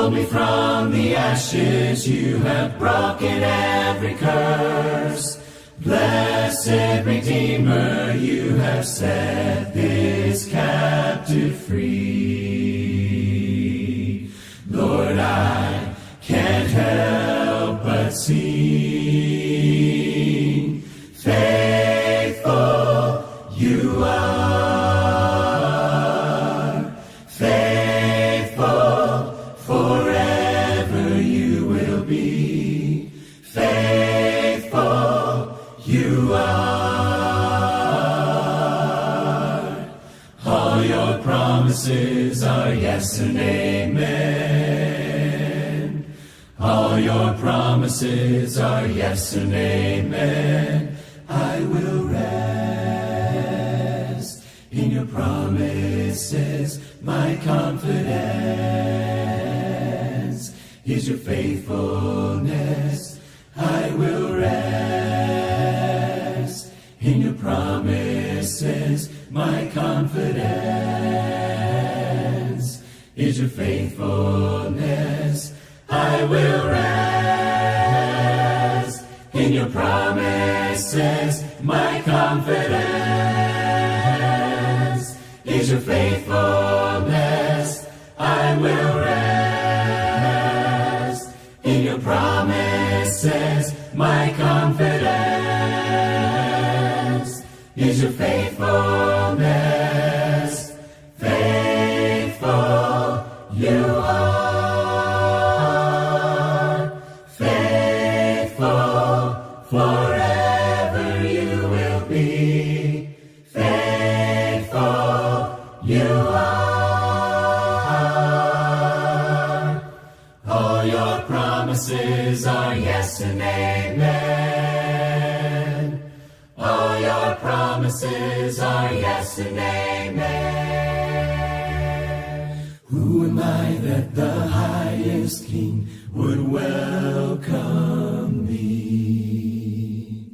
called me from the ashes, you have broken every curse. Blessed Redeemer, you have set this captive free. Lord, I can't help but sing. Faithful you are, faithful forever you will be. Faithful you are. All your promises are yes and amen. All your promises are yes and amen. I will rest in your promises. My confidence is your faithfulness. I will rest in your promises. My confidence is your faithfulness. I will rest in your promises. My confidence is your faithfulness. I will rest in your promises. My confidence is your faithfulness. Faithful you are, faithful forever you will be. Faithful you are. All your promises are yes and amen. All your promises are yes and amen. Who am I that the highest King would welcome me?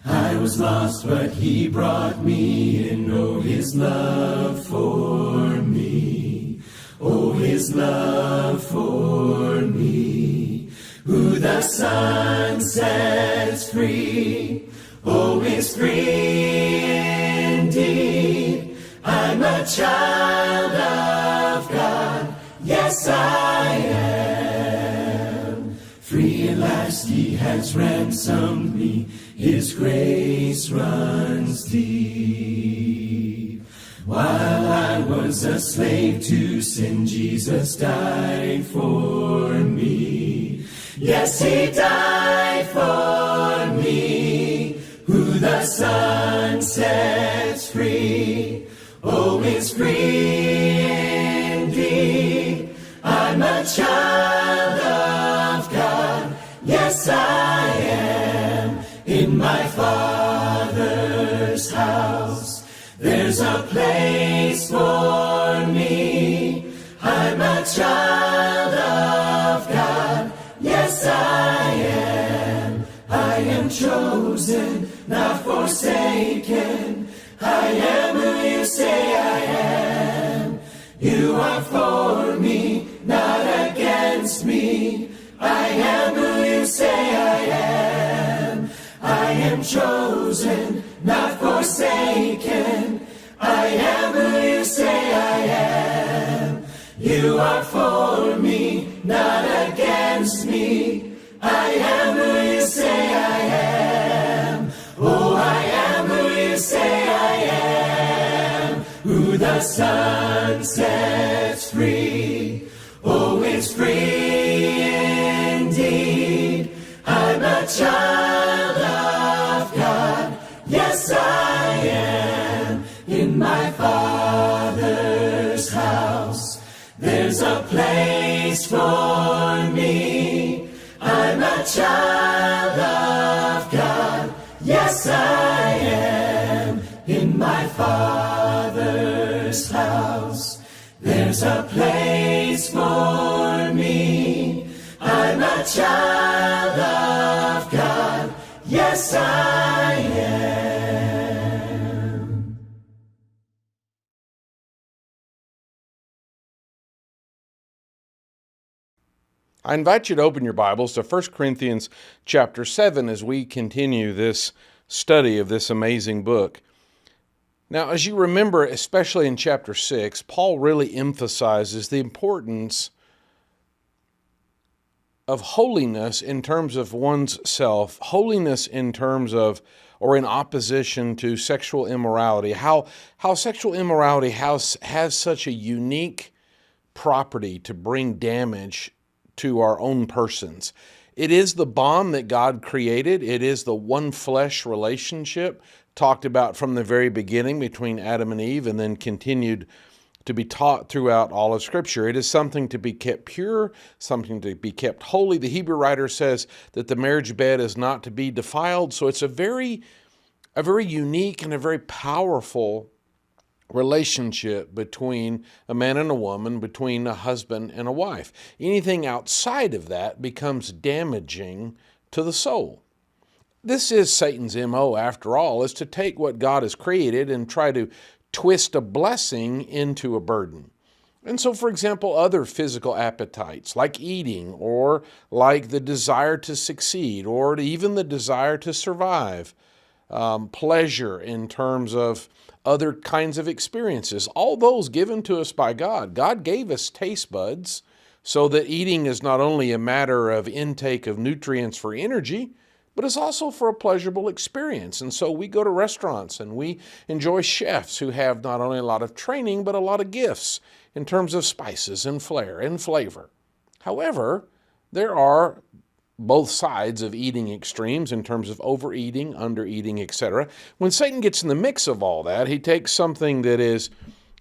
I was lost, but he brought me in. Oh, his love for me. Oh, his love for me. Who the Son sets free, oh, is free indeed. I'm a child of God. Yes, I am. Free at last he has ransomed me. His grace runs deep. While I was a slave to sin, Jesus died for me. Yes, he died for me. Who the Son sets free, oh, is free indeed. I'm a child of God. Yes, I am. In my Father's house, there's a place for me. I'm a child of God. Yes, I am. I am chosen, not forsaken. I am who you say I am. You are for me, not against me. I am who you say I am. I am chosen, not forsaken. I am who you say I am. You are for me, not against me. I am who you say I am. Oh, I am who you say I am. Who the Son sets free, oh, is free indeed. I'm a child of God. Yes, I am. In my Father's house, there's a place for me. I'm a child of God. Yes, I am. In my Father's house, there's a place for me. I'm a child of God. Yes, I am. I invite you to open your Bibles to 1 Corinthians chapter 7 as we continue this study of this amazing book. Now, as you remember, especially in chapter 6, Paul really emphasizes the importance of holiness in terms of one's self, holiness in terms of or in opposition to sexual immorality, how sexual immorality has such a unique property to bring damage to our own persons. It is the bond that God created. It is the one flesh relationship talked about from the very beginning between Adam and Eve and then continued to be taught throughout all of Scripture. It is something to be kept pure, something to be kept holy. The Hebrew writer says that the marriage bed is not to be defiled. So it's a very unique and a very powerful relationship between a man and a woman, between a husband and a wife. Anything outside of that becomes damaging to the soul. This is Satan's MO, after all, is to take what God has created and try to twist a blessing into a burden. And so, for example, other physical appetites like eating or like the desire to succeed or even the desire to survive, pleasure in terms of other kinds of experiences, all those given to us by God. God gave us taste buds so that eating is not only a matter of intake of nutrients for energy, but it's also for a pleasurable experience. And so we go to restaurants and we enjoy chefs who have not only a lot of training, but a lot of gifts in terms of spices and flair and flavor. However, there are both sides of eating extremes in terms of overeating, undereating, etc. When Satan gets in the mix of all that, he takes something that is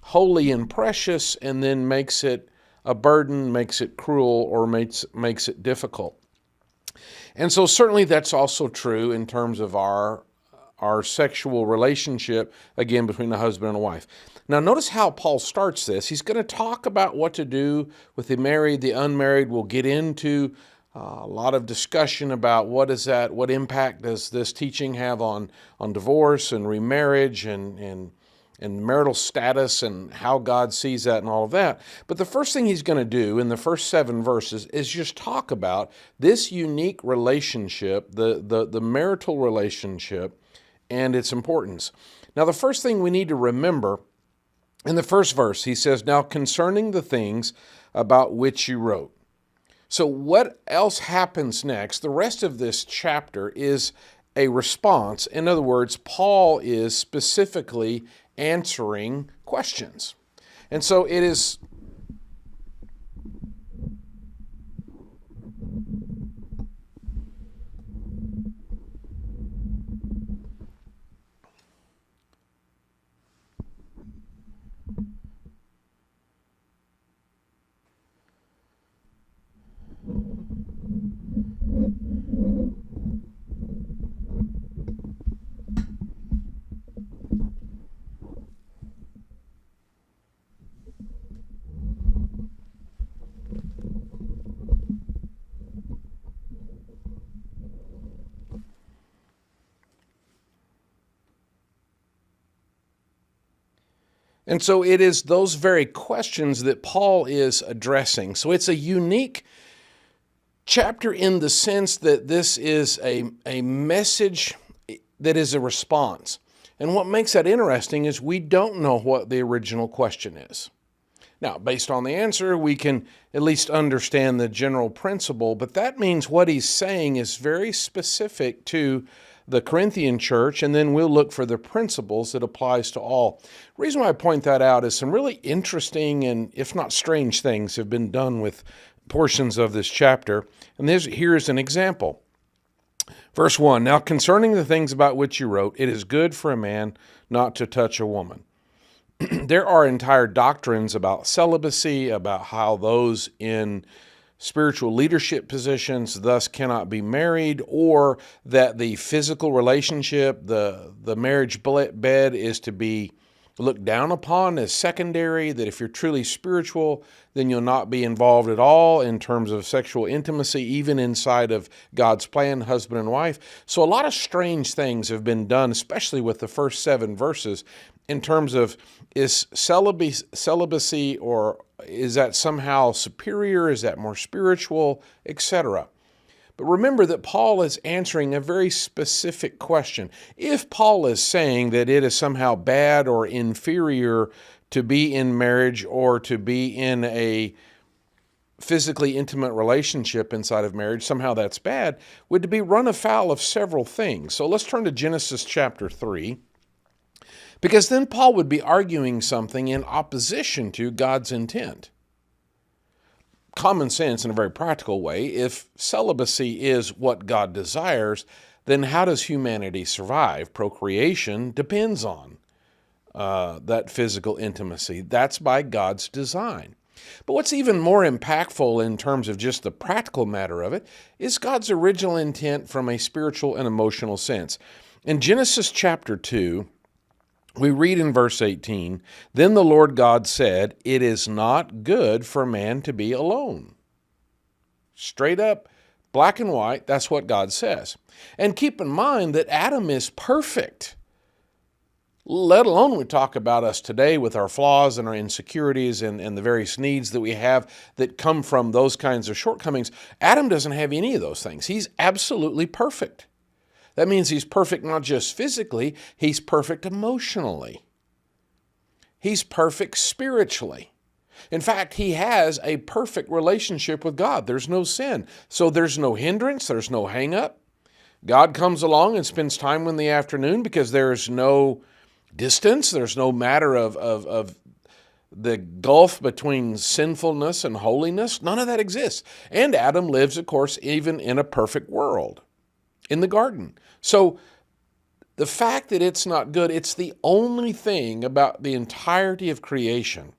holy and precious and then makes it a burden, makes it cruel, or makes it difficult. And so certainly that's also true in terms of our sexual relationship, again, between a husband and a wife. Now, notice how Paul starts this. He's going to talk about what to do with the married, the unmarried. We'll get into a lot of discussion about what impact does this teaching have on divorce and remarriage and marital status and how God sees that and all of that. But the first thing he's going to do in the first 7 verses is just talk about this unique relationship, the marital relationship, and its importance. Now, the first thing we need to remember, in the first verse, he says, "Now concerning the things about which you wrote." So what else happens next? The rest of this chapter is a response. In other words, Paul is specifically answering questions. And so it is And so it is those very questions that Paul is addressing. So it's a unique chapter in the sense that this is a message that is a response. And what makes that interesting is we don't know what the original question is. Now, based on the answer, we can at least understand the general principle, but that means what he's saying is very specific to the Corinthian church, and then we'll look for the principles that applies to all. The reason why I point that out is some really interesting and, if not strange, things have been done with portions of this chapter, and here's an example. Verse 1, "Now concerning the things about which you wrote, it is good for a man not to touch a woman." There are entire doctrines about celibacy, about how those in spiritual leadership positions thus cannot be married, or that the physical relationship, the marriage bed, is to be looked down upon as secondary, that if you're truly spiritual, then you'll not be involved at all in terms of sexual intimacy, even inside of God's plan, husband and wife. So a lot of strange things have been done, especially with the first 7 verses, in terms of is celibacy or Is that somehow superior? Is that more spiritual, etc.? But remember that Paul is answering a very specific question. If Paul is saying that it is somehow bad or inferior to be in marriage or to be in a physically intimate relationship inside of marriage, somehow that's bad, would be run afoul of several things. So let's turn to Genesis chapter 3, because then Paul would be arguing something in opposition to God's intent. Common sense, in a very practical way, if celibacy is what God desires, then how does humanity survive? Procreation depends on that physical intimacy. That's by God's design. But what's even more impactful in terms of just the practical matter of it is God's original intent from a spiritual and emotional sense. In Genesis chapter 2, we read in verse 18, "Then the Lord God said, 'It is not good for man to be alone.'" Straight up, black and white, that's what God says. And keep in mind that Adam is perfect. Let alone we talk about us today with our flaws and our insecurities and the various needs that we have that come from those kinds of shortcomings. Adam doesn't have any of those things. He's absolutely perfect. That means he's perfect not just physically, he's perfect emotionally. He's perfect spiritually. In fact, he has a perfect relationship with God. There's no sin. So there's no hindrance, there's no hang up. God comes along and spends time in the afternoon because there's no distance, there's no matter of the gulf between sinfulness and holiness. None of that exists. And Adam lives, of course, even in a perfect world, in the garden. So the fact that it's not good, it's the only thing about the entirety of creation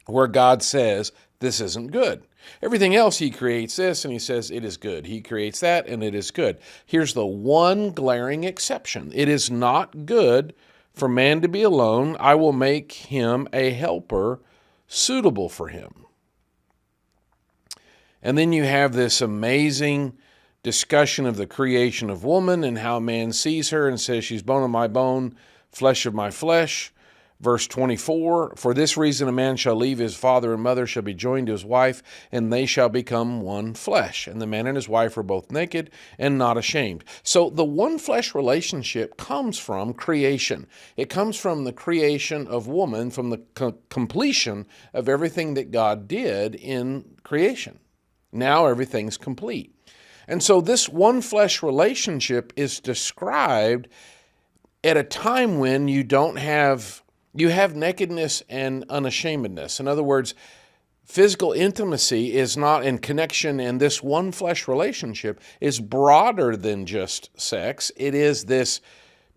where God says, this isn't good. Everything else, he creates this and he says it is good. He creates that and it is good. Here's the one glaring exception. It is not good for man to be alone. I will make him a helper suitable for him. And then you have this amazing discussion of the creation of woman and how man sees her and says she's bone of my bone, flesh of my flesh. Verse 24, "For this reason a man shall leave his father and mother, shall be joined to his wife, and they shall become one flesh. And the man and his wife are both naked and not ashamed." So the one flesh relationship comes from creation. It comes from the creation of woman, from the completion of everything that God did in creation. Now everything's complete. And so this one flesh relationship is described at a time when you have nakedness and unashamedness. In other words, physical intimacy is not in connection, and this one flesh relationship is broader than just sex. It is this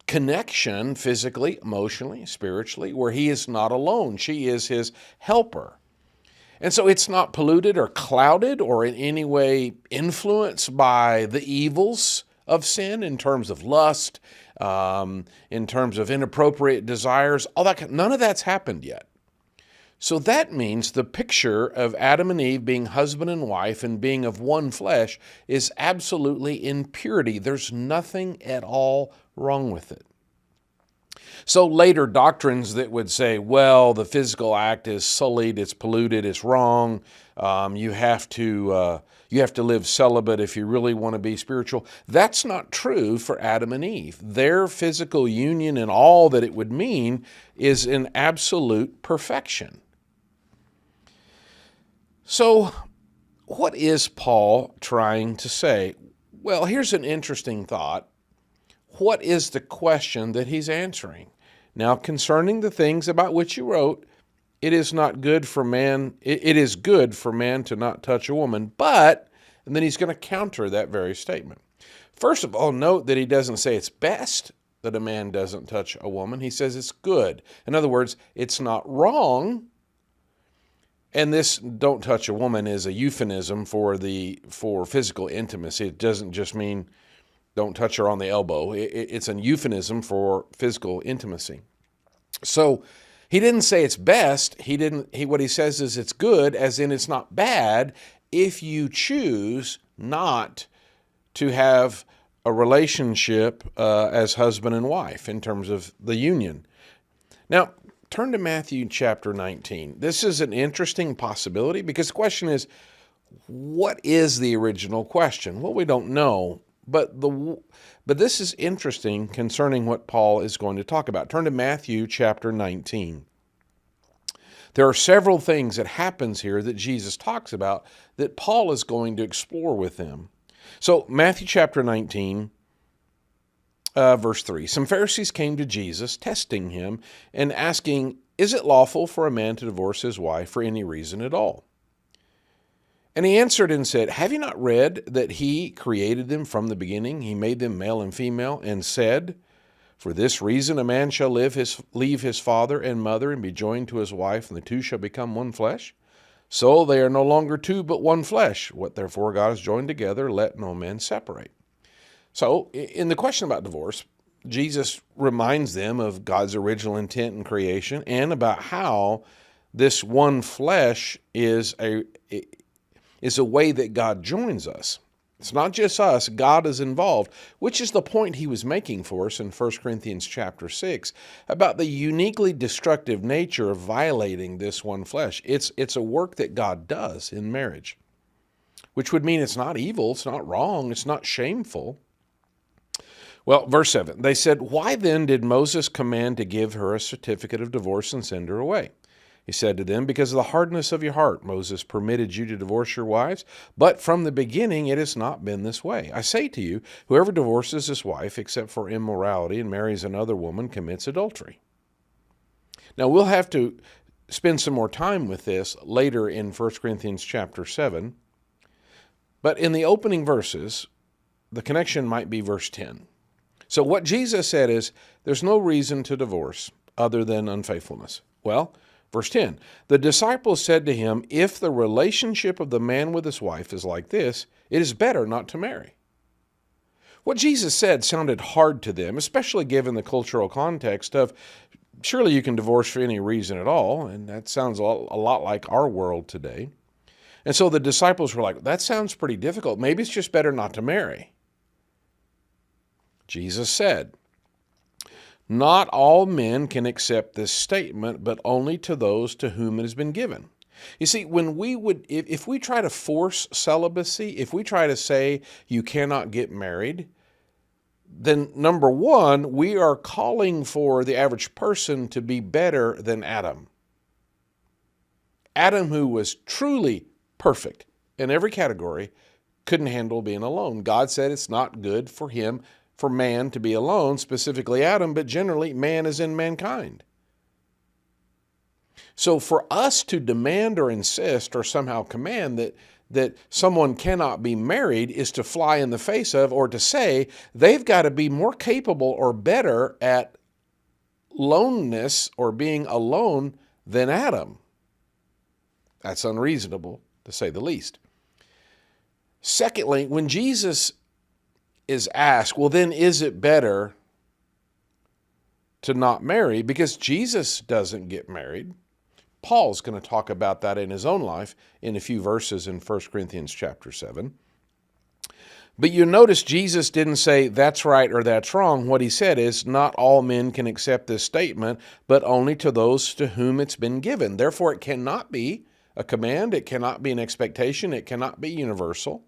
connection physically, emotionally, spiritually, where he is not alone. She is his helper. And so it's not polluted or clouded or in any way influenced by the evils of sin in terms of lust, in terms of inappropriate desires, all that. None of that's happened yet. So that means the picture of Adam and Eve being husband and wife and being of one flesh is absolutely in purity. There's nothing at all wrong with it. So later doctrines that would say, well, the physical act is sullied, it's polluted, it's wrong. You have to live celibate if you really want to be spiritual. That's not true for Adam and Eve. Their physical union and all that it would mean is in absolute perfection. So what is Paul trying to say? Well, here's an interesting thought. What is the question that he's answering? Now, concerning the things about which you wrote, it is good for man to not touch a woman, but, and then he's going to counter that very statement. First of all, note that he doesn't say it's best that a man doesn't touch a woman. He says it's good. In other words, it's not wrong. And this "don't touch a woman" is a euphemism for physical intimacy. It doesn't just mean don't touch her on the elbow. It's a euphemism for physical intimacy. So he didn't say it's best. What he says is it's good, as in it's not bad if you choose not to have a relationship as husband and wife in terms of the union. Now, Turn to Matthew chapter 19. This is an interesting possibility because the question is, what is the original question? Well, we don't know, but this is interesting concerning what Paul is going to talk about. Turn to Matthew chapter 19. There are several things that happens here that Jesus talks about that Paul is going to explore with them. So Matthew chapter 19, verse 3. Some Pharisees came to Jesus, testing him and asking, "Is it lawful for a man to divorce his wife for any reason at all?" And he answered and said, "Have you not read that he created them from the beginning? He made them male and female, and said, 'For this reason a man shall leave his father and mother and be joined to his wife, and the two shall become one flesh. So they are no longer two, but one flesh. What therefore God has joined together, let no man separate.'" So in the question about divorce, Jesus reminds them of God's original intent in creation and about how this one flesh is a way that God joins us. It's not just us, God is involved, which is the point he was making for us in 1 Corinthians chapter 6 about the uniquely destructive nature of violating this one flesh. It's a work that God does in marriage, which would mean it's not evil, it's not wrong, it's not shameful. Well, verse 7, they said, "Why then did Moses command to give her a certificate of divorce and send her away?" He said to them, "Because of the hardness of your heart, Moses permitted you to divorce your wives, but from the beginning it has not been this way. I say to you, whoever divorces his wife except for immorality and marries another woman commits adultery." Now, we'll have to spend some more time with this later in 1 Corinthians chapter 7, but in the opening verses, the connection might be verse 10. So what Jesus said is, there's no reason to divorce other than unfaithfulness. Well, verse 10, the disciples said to him, "If the relationship of the man with his wife is like this, it is better not to marry." What Jesus said sounded hard to them, especially given the cultural context of, surely you can divorce for any reason at all, and that sounds a lot like our world today. And so the disciples were like, that sounds pretty difficult. Maybe it's just better not to marry. Jesus said, "Not all men can accept this statement, but only to those to whom it has been given." You see, if we try to force celibacy, if we try to say you cannot get married, then number one, we are calling for the average person to be better than Adam. Adam, who was truly perfect in every category, couldn't handle being alone. God said it's not good for man to be alone, specifically Adam, but generally man is in mankind. So for us to demand or insist or somehow command that someone cannot be married is to fly in the face of, or to say they've got to be more capable or better at loneness or being alone than Adam. That's unreasonable, to say the least. Secondly, when Jesus is asked, well, then is it better to not marry? Because Jesus doesn't get married. Paul's going to talk about that in his own life in a few verses in 1 Corinthians chapter 7. But you notice Jesus didn't say that's right or that's wrong. What he said is not all men can accept this statement, but only to those to whom it's been given. Therefore, it cannot be a command. It cannot be an expectation. It cannot be universal.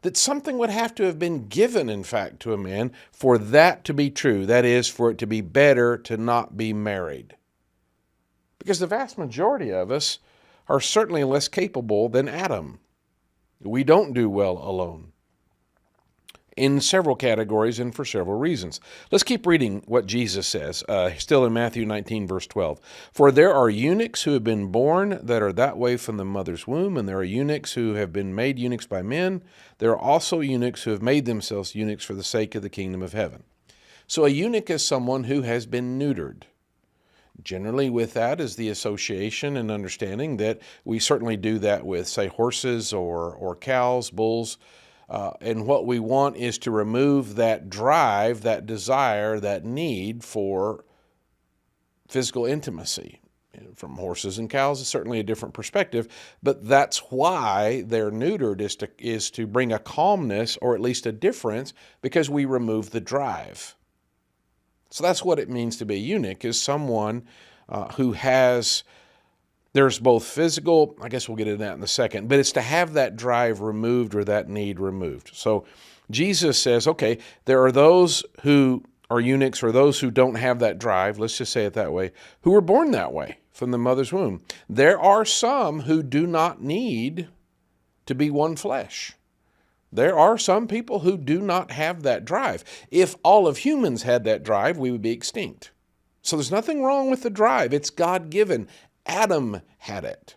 That something would have to have been given, in fact, to a man for that to be true. That is, for it to be better to not be married. Because the vast majority of us are certainly less capable than Adam. We don't do well alone in several categories and for several reasons. Let's keep reading what Jesus says, still in Matthew 19, verse 12. "For there are eunuchs who have been born that are that way from the mother's womb, and there are eunuchs who have been made eunuchs by men. There are also eunuchs who have made themselves eunuchs for the sake of the kingdom of heaven." So a eunuch is someone who has been neutered. Generally with that is the association and understanding that we certainly do that with, say, horses or cows, bulls, and what we want is to remove that drive, that desire, that need for physical intimacy. From horses and cows is certainly a different perspective, but that's why they're neutered, is to bring a calmness or at least a difference, because we remove the drive. So that's what it means to be a eunuch, is someone there's both physical, I guess we'll get into that in a second, but it's to have that drive removed or that need removed. So Jesus says, okay, there are those who are eunuchs or those who don't have that drive, let's just say it that way, who were born that way from the mother's womb. There are some who do not need to be one flesh. There are some people who do not have that drive. If all of humans had that drive, we would be extinct. So there's nothing wrong with the drive. It's God-given. Adam had it.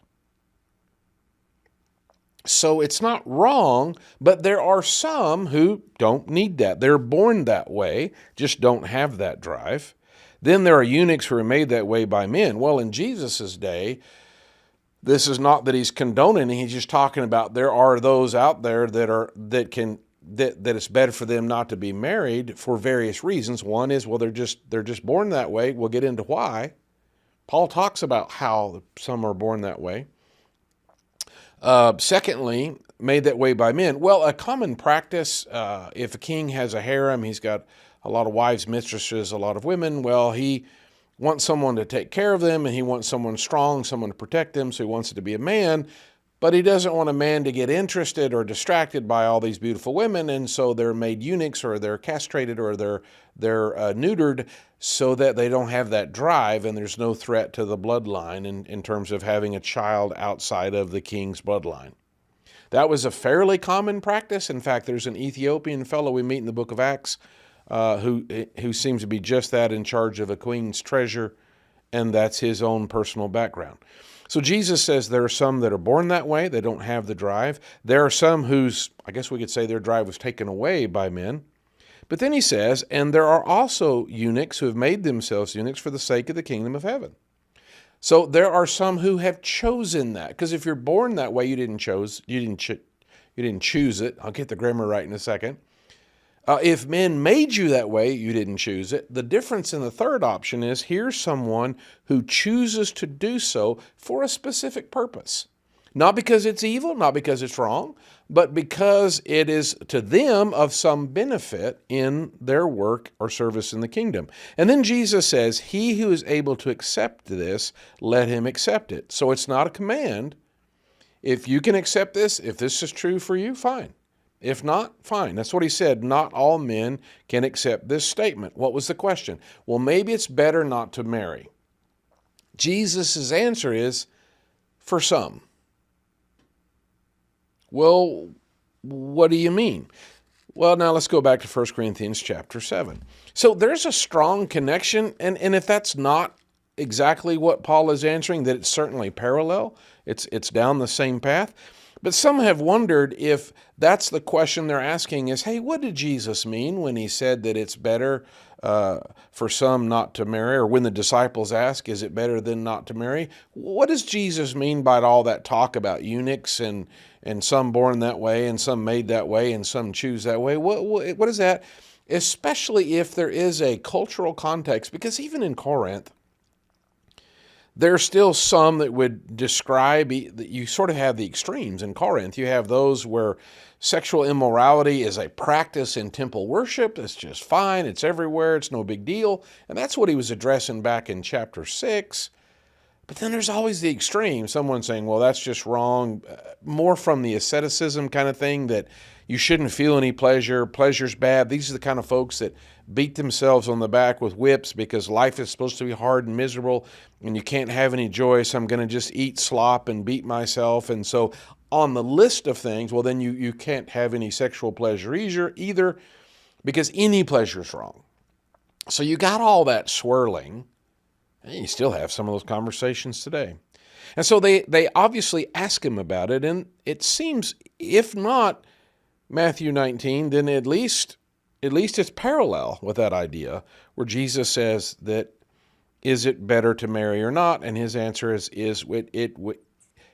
So it's not wrong, but there are some who don't need that. They're born that way, just don't have that drive. Then there are eunuchs who are made that way by men. Well, in Jesus' day, this is not that he's condoning, he's just talking about there are those out there that it's better for them not to be married for various reasons. One is, well, they're just born that way. We'll get into why. Paul talks about how some are born that way. Secondly, made that way by men. Well, a common practice, if a king has a harem, he's got a lot of wives, mistresses, a lot of women, well, he wants someone to take care of them, and he wants someone strong, someone to protect them, so he wants it to be a man, but he doesn't want a man to get interested or distracted by all these beautiful women, and so they're made eunuchs, or they're castrated, or they're neutered, so that they don't have that drive, and there's no threat to the bloodline in terms of having a child outside of the king's bloodline. That was a fairly common practice. In fact, there's an Ethiopian fellow we meet in the book of Acts who seems to be just that, in charge of a queen's treasure, and that's his own personal background. So Jesus says there are some that are born that way, they don't have the drive. There are some whose, I guess we could say, their drive was taken away by men. But then he says, and there are also eunuchs who have made themselves eunuchs for the sake of the kingdom of heaven. So there are some who have chosen that, because if you're born that way, you didn't choose it. I'll get the grammar right in a second. If men made you that way, you didn't choose it. The difference in the third option is here's someone who chooses to do so for a specific purpose. Not because it's evil, not because it's wrong, but because it is to them of some benefit in their work or service in the kingdom. And then Jesus says, he who is able to accept this, let him accept it. So it's not a command. If you can accept this, if this is true for you, fine. If not, fine. That's what he said. Not all men can accept this statement. What was the question? Well, maybe it's better not to marry. Jesus' answer is, for some. Well, what do you mean? Well, now let's go back to 1 Corinthians chapter 7. So there's a strong connection, and if that's not exactly what Paul is answering, that it's certainly parallel. It's down the same path. But some have wondered if that's the question they're asking is, hey, what did Jesus mean when he said that it's better for some not to marry? Or when the disciples ask, is it better than not to marry? What does Jesus mean by all that talk about eunuchs and some born that way and some made that way and some choose that way? What is that? Especially if there is a cultural context, because even in Corinth, there's still some that would describe that you sort of have the extremes in Corinth. You have those where sexual immorality is a practice in temple worship. It's just fine. It's everywhere. It's no big deal. And that's what he was addressing back in chapter 6. But then there's always the extreme. Someone saying, well, that's just wrong. More from the asceticism kind of thing, that you shouldn't feel any pleasure. Pleasure's bad. These are the kind of folks that beat themselves on the back with whips because life is supposed to be hard and miserable and you can't have any joy, so I'm going to just eat slop and beat myself. And so on the list of things, well, then you can't have any sexual pleasure either because any pleasure is wrong. So you got all that swirling, and you still have some of those conversations today. And so they obviously ask him about it, and it seems, if not Matthew 19, then at least it's parallel with that idea where Jesus says that, is it better to marry or not? And his answer is it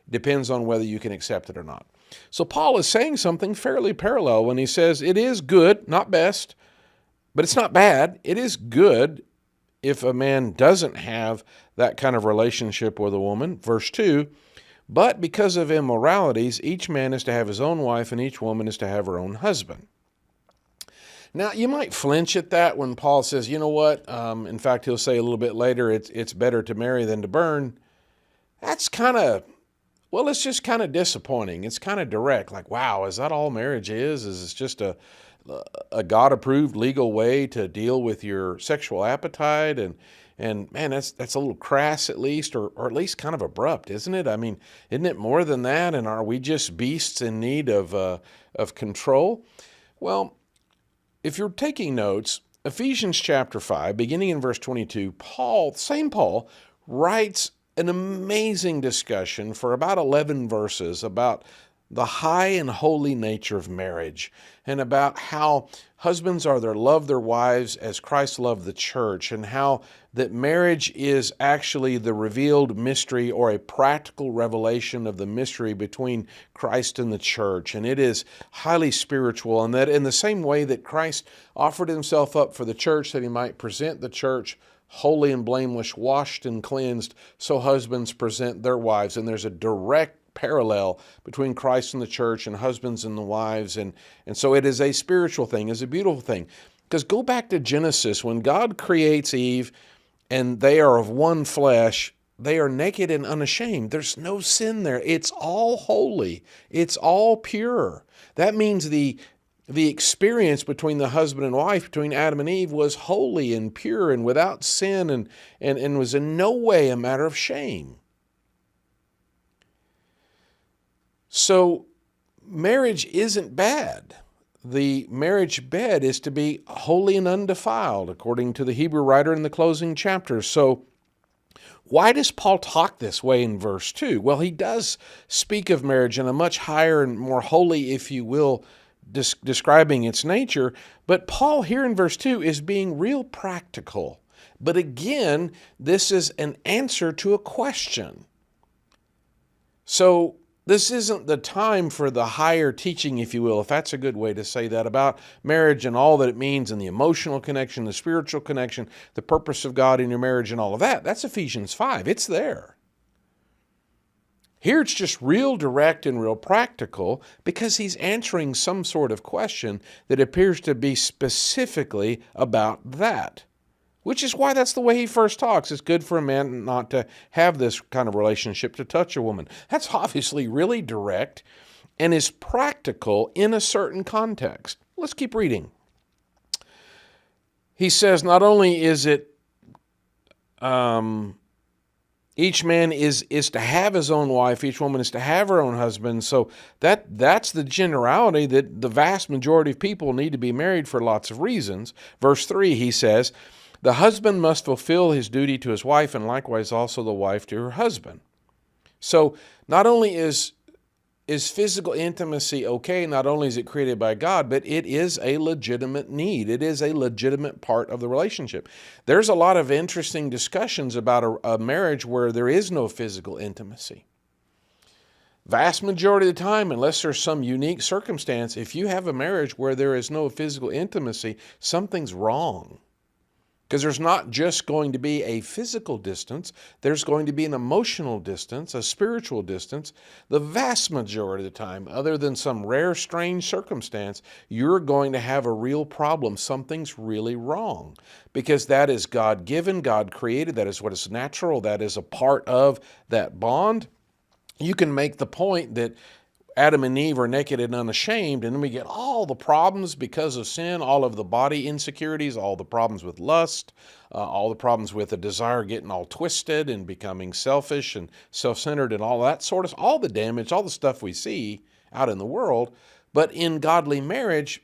depends on whether you can accept it or not. So Paul is saying something fairly parallel when he says it is good, not best, but it's not bad. It is good if a man doesn't have that kind of relationship with a woman. Verse 2, but because of immoralities, each man is to have his own wife and each woman is to have her own husband. Now, you might flinch at that when Paul says, you know what? In fact, he'll say a little bit later, it's better to marry than to burn. That's kind of, well, it's just kind of disappointing. It's kind of direct. Like, wow, is that all marriage is? Is it just a God-approved legal way to deal with your sexual appetite? And man, that's a little crass at least, or at least kind of abrupt, isn't it? I mean, isn't it more than that? And are we just beasts in need of control? Well, if you're taking notes, Ephesians chapter 5, beginning in verse 22, same Paul, writes an amazing discussion for about 11 verses about the high and holy nature of marriage, and about how husbands are to love their wives as Christ loved the church, and how that marriage is actually the revealed mystery or a practical revelation of the mystery between Christ and the church. And it is highly spiritual, and that in the same way that Christ offered himself up for the church that he might present the church holy and blameless, washed and cleansed, so husbands present their wives. And there's a direct parallel between Christ and the church and husbands and the wives. And so it is a spiritual thing, it's a beautiful thing. Because go back to Genesis, when God creates Eve and they are of one flesh, they are naked and unashamed. There's no sin there. It's all holy. It's all pure. That means the experience between the husband and wife, between Adam and Eve, was holy and pure and without sin and was in no way a matter of shame. So marriage isn't bad. The marriage bed is to be holy and undefiled, according to the Hebrew writer in the closing chapters. So why does Paul talk this way in verse 2? Well, he does speak of marriage in a much higher and more holy, if you will, describing its nature. But Paul here in verse 2 is being real practical. But again, this is an answer to a question. So this isn't the time for the higher teaching, if you will, if that's a good way to say that, about marriage and all that it means and the emotional connection, the spiritual connection, the purpose of God in your marriage and all of that. That's Ephesians 5. It's there. Here it's just real direct and real practical because he's answering some sort of question that appears to be specifically about that. Which is why that's the way he first talks. It's good for a man not to have this kind of relationship to touch a woman. That's obviously really direct and is practical in a certain context. Let's keep reading. He says not only is it each man is to have his own wife, each woman is to have her own husband. So that's the generality, that the vast majority of people need to be married for lots of reasons. Verse 3, he says, the husband must fulfill his duty to his wife, and likewise also the wife to her husband. So not only is physical intimacy okay, not only is it created by God, but it is a legitimate need. It is a legitimate part of the relationship. There's a lot of interesting discussions about a marriage where there is no physical intimacy. Vast majority of the time, unless there's some unique circumstance, if you have a marriage where there is no physical intimacy, something's wrong. Because there's not just going to be a physical distance, there's going to be an emotional distance, a spiritual distance. The vast majority of the time, other than some rare, strange circumstance, you're going to have a real problem. Something's really wrong. Because that is God-given, God created, that is what is natural, that is a part of that bond. You can make the point that Adam and Eve are naked and unashamed, and then we get all the problems because of sin, all of the body insecurities, all the problems with lust, all the problems with a desire getting all twisted and becoming selfish and self-centered and all that sort of, all the damage, all the stuff we see out in the world. But in godly marriage,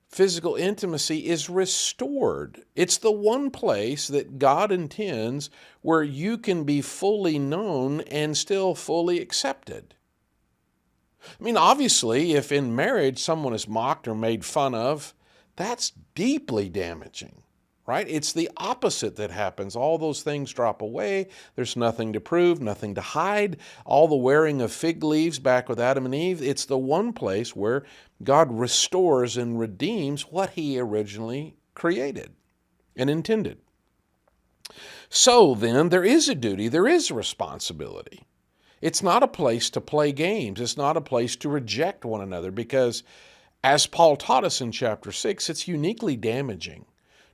physical intimacy is restored. It's the one place that God intends where you can be fully known and still fully accepted. I mean, obviously, if in marriage someone is mocked or made fun of, that's deeply damaging, right? It's the opposite that happens. All those things drop away. There's nothing to prove, nothing to hide. All the wearing of fig leaves back with Adam and Eve, it's the one place where God restores and redeems what he originally created and intended. So then, there is a duty, there is a responsibility. It's not a place to play games. It's not a place to reject one another, because As Paul taught us in chapter 6, it's uniquely damaging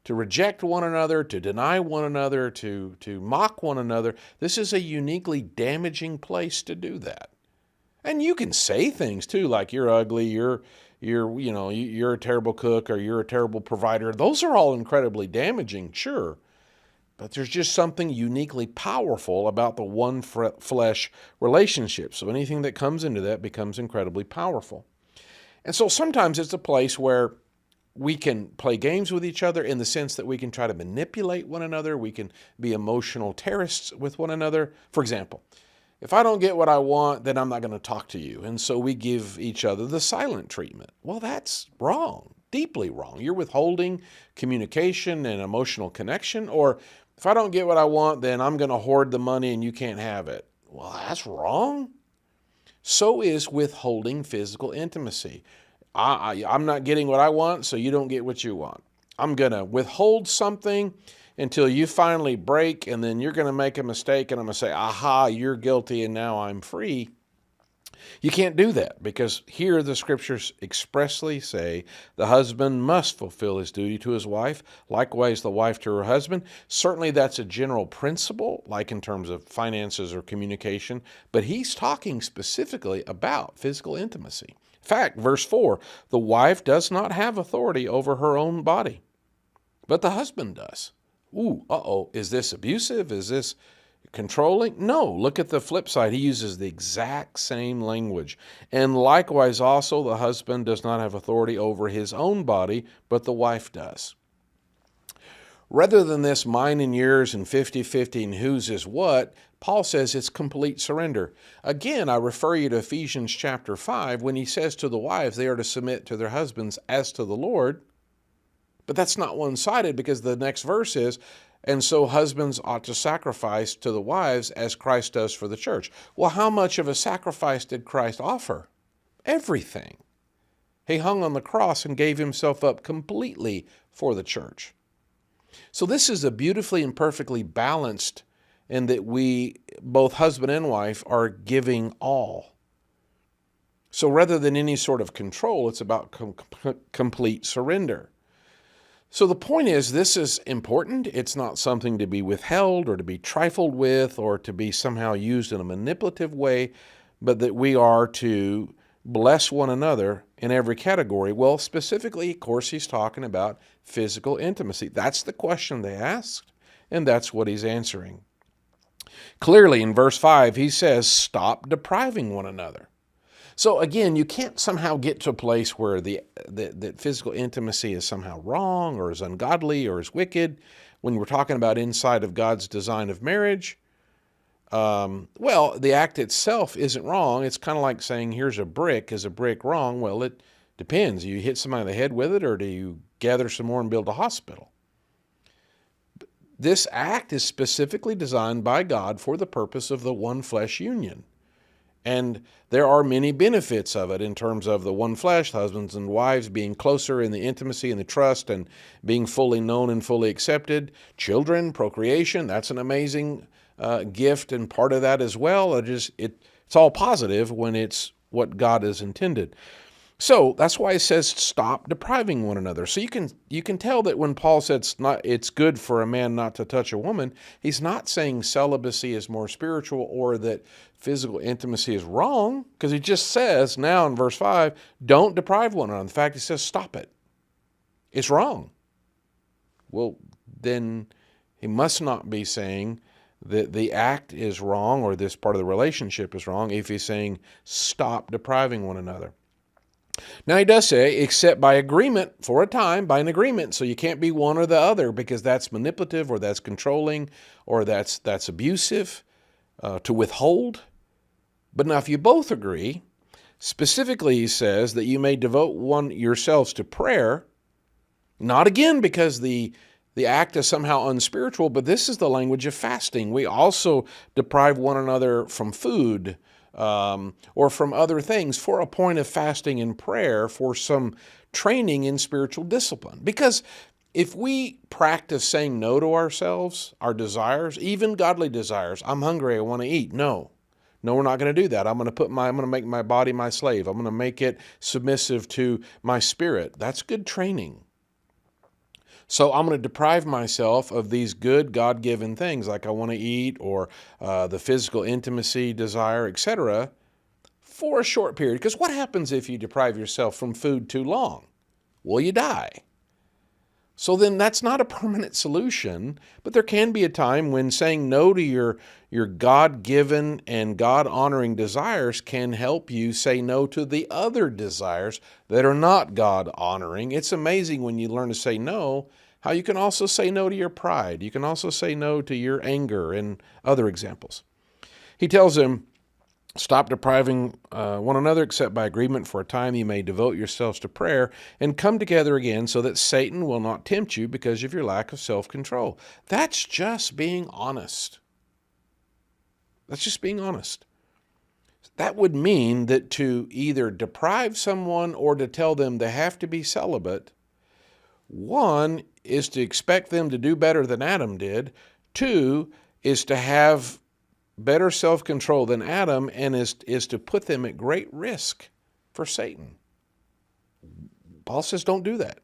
to reject one another, to deny one another, to mock one another. This is a uniquely damaging place to do that. And you can say things too, like you're ugly, you're a terrible cook, or you're a terrible provider. Those are all incredibly damaging, sure. But there's just something uniquely powerful about the one flesh relationship. So anything that comes into that becomes incredibly powerful. And so sometimes it's a place where we can play games with each other in the sense that we can try to manipulate one another. We can be emotional terrorists with one another. For example, if I don't get what I want, then I'm not going to talk to you. And so we give each other the silent treatment. Well, that's wrong, deeply wrong. You're withholding communication and emotional connection. Or if I don't get what I want, then I'm going to hoard the money and you can't have it. Well, that's wrong. So is withholding physical intimacy. I'm not getting what I want, so you don't get what you want. I'm going to withhold something until you finally break, and then you're going to make a mistake, and I'm going to say, aha, you're guilty, and now I'm free. You can't do that, because here the scriptures expressly say the husband must fulfill his duty to his wife, likewise the wife to her husband. Certainly that's a general principle, like in terms of finances or communication, but he's talking specifically about physical intimacy. In fact, verse 4, the wife does not have authority over her own body, but the husband does. Ooh, is this abusive? Is this controlling? No, look at the flip side. He uses the exact same language. And likewise also the husband does not have authority over his own body, but the wife does. Rather than this mine and yours and 50-50 and whose is what, Paul says it's complete surrender. Again, I refer you to Ephesians chapter 5 when he says to the wives they are to submit to their husbands as to the Lord. But that's not one-sided, because the next verse is, and so husbands ought to sacrifice to the wives as Christ does for the church. Well, how much of a sacrifice did Christ offer? Everything. He hung on the cross and gave himself up completely for the church. So this is a beautifully and perfectly balanced, in that we, both husband and wife, are giving all. So rather than any sort of control, it's about complete surrender. So the point is, this is important. It's not something to be withheld or to be trifled with or to be somehow used in a manipulative way, but that we are to bless one another in every category. Well, specifically, of course, he's talking about physical intimacy. That's the question they asked, and that's what he's answering. Clearly, in verse 5, he says, stop depriving one another. So again, you can't somehow get to a place where that physical intimacy is somehow wrong or is ungodly or is wicked when we're talking about inside of God's design of marriage. Well, the act itself isn't wrong. It's kind of like saying, here's a brick. Is a brick wrong? Well, it depends. You hit somebody in the head with it, or do you gather some more and build a hospital? This act is specifically designed by God for the purpose of the one flesh union. And there are many benefits of it in terms of the one flesh, husbands and wives being closer in the intimacy and the trust and being fully known and fully accepted. Children, procreation, that's an amazing gift and part of that as well. It's all positive when it's what God has intended. So that's why it says stop depriving one another. So you can tell that when Paul says it's good for a man not to touch a woman, he's not saying celibacy is more spiritual or that physical intimacy is wrong, because he just says now in verse 5, don't deprive one another. In fact, he says stop it. It's wrong. Well, then he must not be saying that the act is wrong or this part of the relationship is wrong if he's saying stop depriving one another. Now he does say, except by agreement for a time, by an agreement. So you can't be one or the other, because that's manipulative or that's controlling or that's abusive to withhold. But now if you both agree, specifically he says that you may devote yourselves to prayer, not again because the act is somehow unspiritual, but this is the language of fasting. We also deprive one another from food, or from other things for a point of fasting and prayer for some training in spiritual discipline. Because if we practice saying no to ourselves, our desires, even godly desires, I'm hungry, I want to eat. No, No, we're not going to do that. I'm going to make my body my slave. I'm going to make it submissive to my spirit. That's good training. So I'm going to deprive myself of these good God-given things like I want to eat or the physical intimacy, desire, etc., for a short period. Because what happens if you deprive yourself from food too long? Well, you die. So then that's not a permanent solution, but there can be a time when saying no to your God-given and God-honoring desires can help you say no to the other desires that are not God-honoring. It's amazing when you learn to say no, how you can also say no to your pride. You can also say no to your anger and other examples. He tells him, stop depriving one another except by agreement for a time you may devote yourselves to prayer and come together again so that Satan will not tempt you because of your lack of self-control. That's just being honest. That's just being honest. That would mean that to either deprive someone or to tell them they have to be celibate, one is to expect them to do better than Adam did. Two is to have better self-control than Adam and is to put them at great risk for Satan. Paul says don't do that.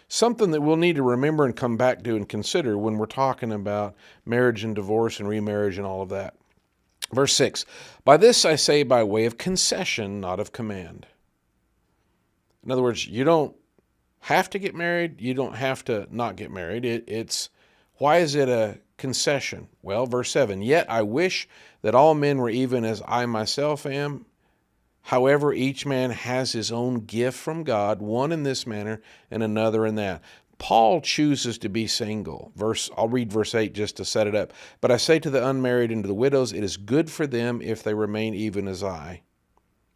Something that we'll need to remember and come back to and consider when we're talking about marriage and divorce and remarriage and all of that. Verse 6, by this I say by way of concession, not of command. In other words, you don't have to get married. You don't have to not get married. Why is it a concession? Well, verse 7, yet I wish that all men were even as I myself am. However, each man has his own gift from God, one in this manner and another in that. Paul chooses to be single. I'll read verse 8 just to set it up. But I say to the unmarried and to the widows, it is good for them if they remain even as I.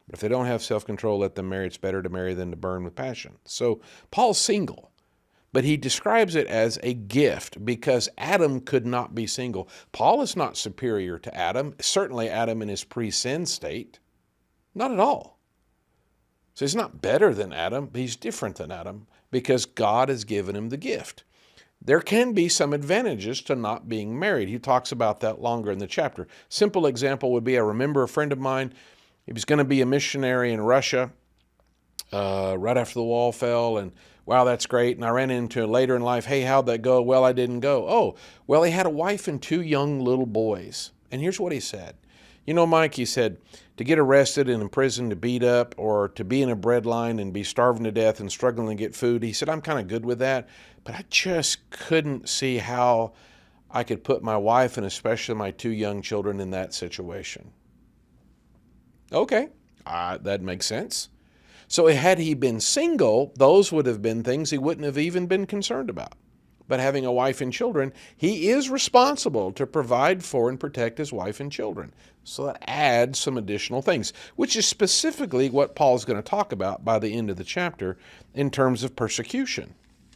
But if they don't have self-control, let them marry. It's better to marry than to burn with passion. So Paul's single, but he describes it as a gift because Adam could not be single. Paul is not superior to Adam, certainly Adam in his pre-sin state. Not at all. So he's not better than Adam, but he's different than Adam because God has given him the gift. There can be some advantages to not being married. He talks about that longer in the chapter. Simple example would be, I remember a friend of mine, he was going to be a missionary in Russia right after the wall fell, and wow, that's great. And I ran into him later in life, hey, how'd that go? Well, I didn't go. Oh, well, he had a wife and 2 young little boys. And here's what he said. You know, Mike, he said, to get arrested and in prison, to beat up, or to be in a bread line and be starving to death and struggling to get food, he said, I'm kind of good with that, but I just couldn't see how I could put my wife and especially my 2 young children in that situation. Okay, that makes sense. So had he been single, those would have been things he wouldn't have even been concerned about. But having a wife and children, he is responsible to provide for and protect his wife and children. So that adds some additional things, which is specifically what Paul's going to talk about by the end of the chapter in terms of persecution.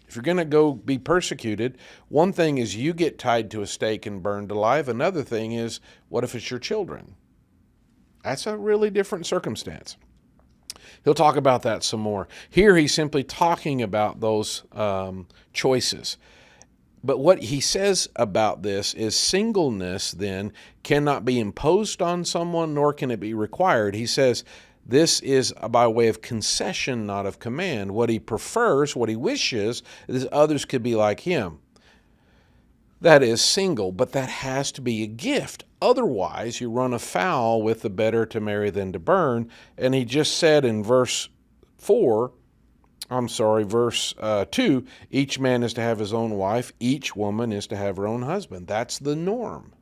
If you're going to go be persecuted, one thing is you get tied to a stake and burned alive. Another thing is, what if it's your children? That's a really different circumstance. He'll talk about that some more. Here he's simply talking about those choices. But what he says about this is singleness then cannot be imposed on someone, nor can it be required. He says this is by way of concession, not of command. What he prefers, what he wishes, is others could be like him. That is single, but that has to be a gift. Otherwise, you run afoul with the better to marry than to burn. And he just said in verse 2, each man is to have his own wife, each woman is to have her own husband. That's the norm.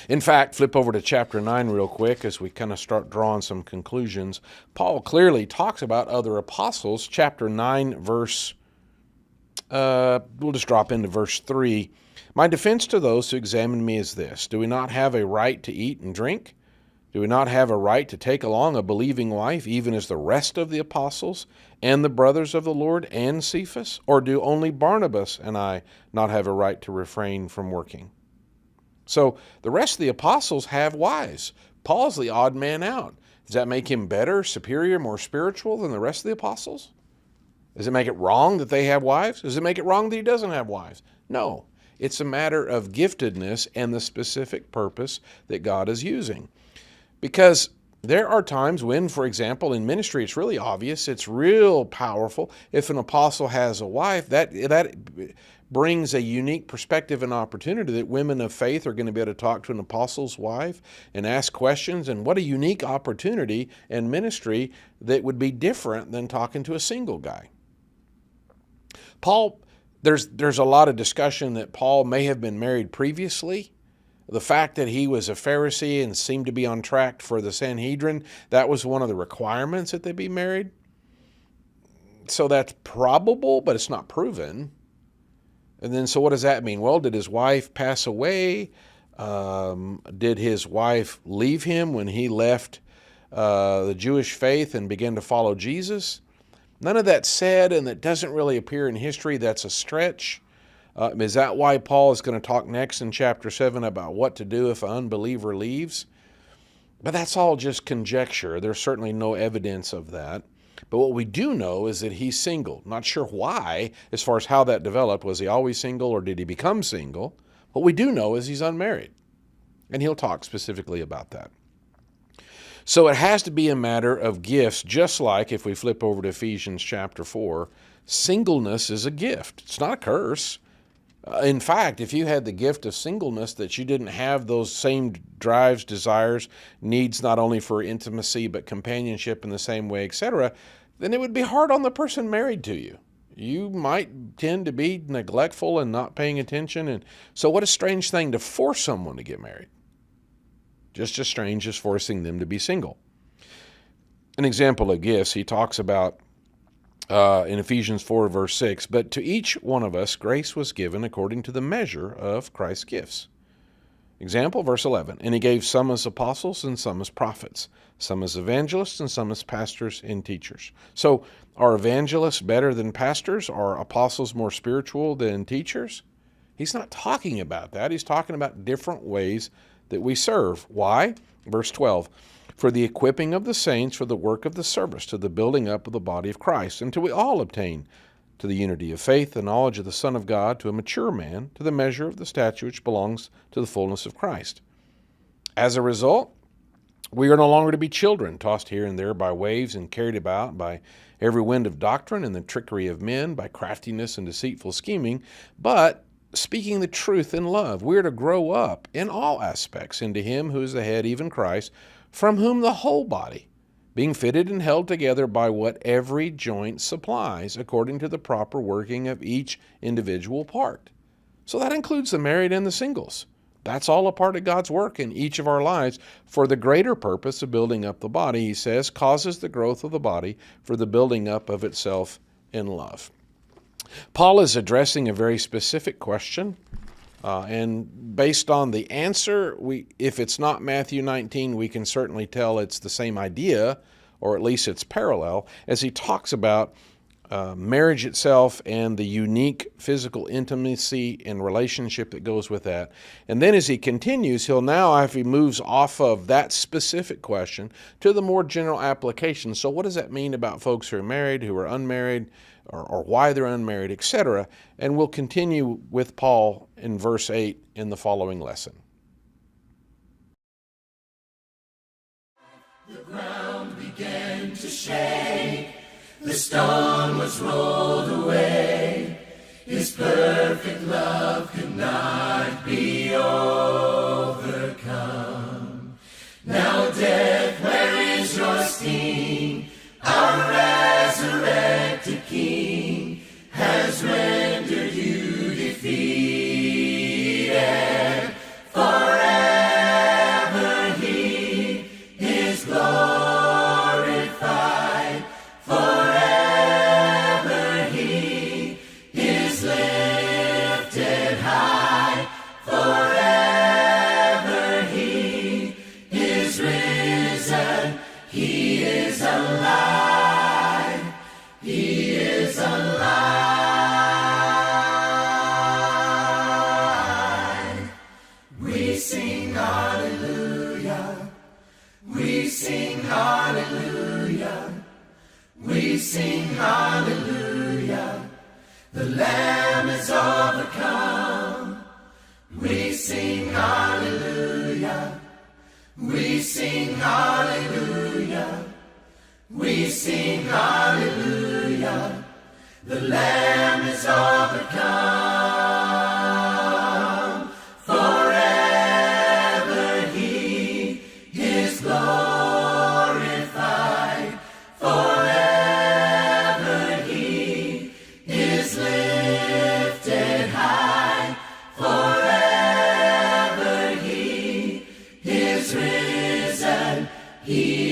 In fact, flip over to chapter 9 real quick as we kind of start drawing some conclusions. Paul clearly talks about other apostles. Chapter 9, we'll just drop into verse 3. My defense to those who examine me is this: do we not have a right to eat and drink? Do we not have a right to take along a believing wife, even as the rest of the apostles and the brothers of the Lord and Cephas? Or do only Barnabas and I not have a right to refrain from working? So the rest of the apostles have wives. Paul's the odd man out. Does that make him better, superior, more spiritual than the rest of the apostles? Does it make it wrong that they have wives? Does it make it wrong that he doesn't have wives? No. It's a matter of giftedness and the specific purpose that God is using. Because there are times when, for example, in ministry, it's really obvious, it's real powerful. If an apostle has a wife, that brings a unique perspective and opportunity that women of faith are going to be able to talk to an apostle's wife and ask questions. And what a unique opportunity and ministry that would be different than talking to a single guy. Paul, there's a lot of discussion that Paul may have been married previously. The fact that he was a Pharisee and seemed to be on track for the Sanhedrin, that was one of the requirements that they be married. So that's probable, but it's not proven. And then, so what does that mean? Well, did his wife pass away? Did his wife leave him when he left the Jewish faith and began to follow Jesus? None of that's said, and that doesn't really appear in history. That's a stretch. Is that why Paul is going to talk next in chapter 7 about what to do if an unbeliever leaves? But that's all just conjecture. There's certainly no evidence of that. But what we do know is that he's single. Not sure why, as far as how that developed. Was he always single or did he become single? What we do know is he's unmarried. And he'll talk specifically about that. So it has to be a matter of gifts, just like if we flip over to Ephesians chapter 4, singleness is a gift. It's not a curse. In fact, if you had the gift of singleness, that you didn't have those same drives, desires, needs not only for intimacy but companionship in the same way, etc., then it would be hard on the person married to you. You might tend to be neglectful and not paying attention. And so what a strange thing to force someone to get married. Just as strange as forcing them to be single. An example of gifts, he talks about in Ephesians 4, verse 6, but to each one of us grace was given according to the measure of Christ's gifts. Example, verse 11, and he gave some as apostles and some as prophets, some as evangelists and some as pastors and teachers. So are evangelists better than pastors? Are apostles more spiritual than teachers? He's not talking about that. He's talking about different ways that we serve. Why? Verse 12, for the equipping of the saints for the work of the service, to the building up of the body of Christ, until we all obtain to the unity of faith, the knowledge of the Son of God, to a mature man, to the measure of the stature which belongs to the fullness of Christ. As a result, we are no longer to be children, tossed here and there by waves and carried about by every wind of doctrine and the trickery of men, by craftiness and deceitful scheming, but speaking the truth in love. We are to grow up in all aspects into him who is the head, even Christ, from whom the whole body, being fitted and held together by what every joint supplies, according to the proper working of each individual part. So that includes the married and the singles. That's all a part of God's work in each of our lives for the greater purpose of building up the body, he says, causes the growth of the body for the building up of itself in love. Paul is addressing a very specific question, and based on the answer, if it's not Matthew 19, we can certainly tell it's the same idea, or at least it's parallel, as he talks about marriage itself and the unique physical intimacy and relationship that goes with that. And then as he continues, he'll now, if he moves off of that specific question to the more general application. So what does that mean about folks who are married, who are unmarried, or why they're unmarried, etc.? And we'll continue with Paul in verse 8 in the following lesson. The ground began to shake. The stone was rolled away. His perfect love could not be overcome. Now death, where is your sting? Our resurrected King has rendered you defeated. Forever he is glorified. Forever he is lifted high. Forever he is risen. He is alive. He is alive. We sing hallelujah. We sing hallelujah. We sing hallelujah. The Lamb is overcome. hallelujah. We sing hallelujah. The Lamb is overcome. Forever He is glorified. Forever He is lifted high. Forever He is risen. He